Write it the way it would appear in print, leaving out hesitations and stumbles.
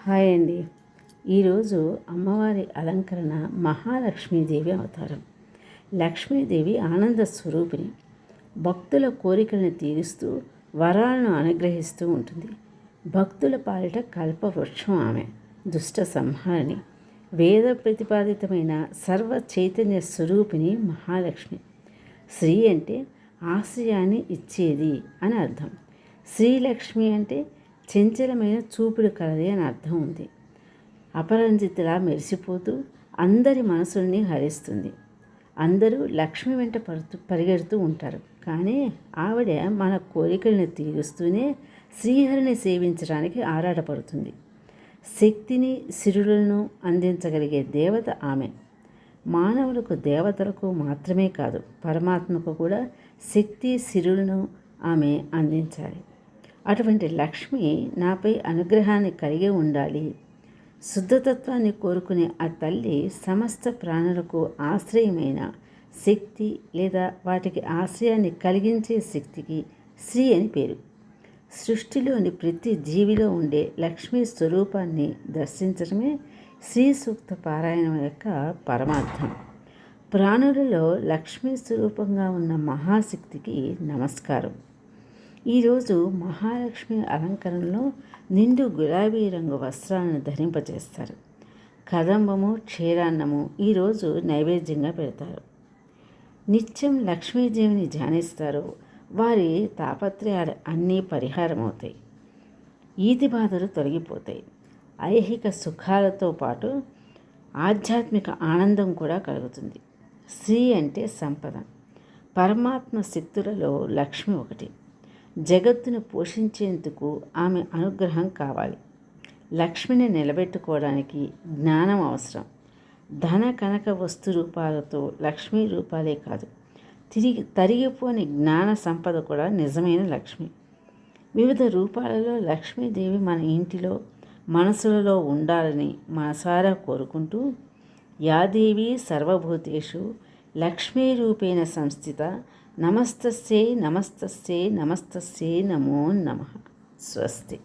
Hi అండి. ఈరోజు అమ్మవారి అలంకరణ మహాలక్ష్మీదేవి అవతారం. లక్ష్మీదేవి ఆనంద స్వరూపిణి. భక్తుల కోరికలను తీరుస్తూ వరాలను అనుగ్రహిస్తూ ఉంటుంది. భక్తుల పాలిట కల్పవృక్షం ఆమె. దుష్ట సంహారిణి. వేద ప్రతిపాదితమైన సర్వ చైతన్య స్వరూపిణి మహాలక్ష్మి. శ్రీ అంటే ఆశ్రయాన్ని ఇచ్చేది అని అర్థం. శ్రీలక్ష్మి అంటే చంచలమైన చూపుడు కలది అని అర్థం ఉంది. అపరంజితలా మెరిసిపోతూ అందరి మనసుల్ని హరిస్తుంది. అందరూ లక్ష్మి వెంట పరిగెడుతూ ఉంటారు. కానీ ఆవిడ మన కోరికలను తీరుస్తూనే శ్రీహరిని సేవించడానికి ఆరాటపడుతుంది. శక్తిని సిరులను అందించగలిగే దేవత ఆమె. మానవులకు దేవతలకు మాత్రమే కాదు, పరమాత్మకు కూడా శక్తి సిరులను ఆమె అందించాలి. అటువంటి లక్ష్మి నాపై అనుగ్రహాన్ని కలిగి ఉండాలి. శుద్ధతత్వాన్ని కోరుకునే ఆ తల్లి సమస్త ప్రాణులకు ఆశ్రయమైన శక్తి లేదా వాటికి ఆశ్రయాన్ని కలిగించే శక్తికి శ్రీ అని పేరు. సృష్టిలోని ప్రతి జీవిలో ఉండే లక్ష్మీ స్వరూపాన్ని దర్శించడమే శ్రీ సూక్త పారాయణం యొక్క పరమార్థం. ప్రాణులలో లక్ష్మీ స్వరూపంగా ఉన్న మహాశక్తికి నమస్కారం. ఈరోజు మహాలక్ష్మి అలంకరణలో నిండు గులాబీ రంగు వస్త్రాలను ధరింపజేస్తారు. కదంబము, క్షీరాన్నము ఈరోజు నైవేద్యంగా పెడతారు. నిత్యం లక్ష్మీదేవిని ధ్యానిస్తారు. వారి తాపత్రయాలు అన్నీ పరిహారం అవుతాయి. ఈతి బాధలు తొలగిపోతాయి. ఐహిక సుఖాలతో పాటు ఆధ్యాత్మిక ఆనందం కూడా కలుగుతుంది. శ్రీ అంటే సంపద. పరమాత్మ శక్తులలో లక్ష్మి ఒకటి. జగత్తును పోషించేందుకు ఆమె అనుగ్రహం కావాలి. లక్ష్మిని నిలబెట్టుకోవడానికి జ్ఞానం అవసరం. ధన కనక వస్తు రూపాలతో లక్ష్మీ రూపాలే కాదు, తరిగిపోని జ్ఞాన సంపద కూడా నిజమైన లక్ష్మి. వివిధ రూపాలలో లక్ష్మీదేవి మన ఇంటిలో మనసులలో ఉండాలని మనసారా కోరుకుంటూ, యాదేవి సర్వభూతేషు లక్ష్మీరూపేణ సంస్థిత నమస్తస్యై నమస్తస్యై నమస్తస్యై నమో నమః. స్వస్తి.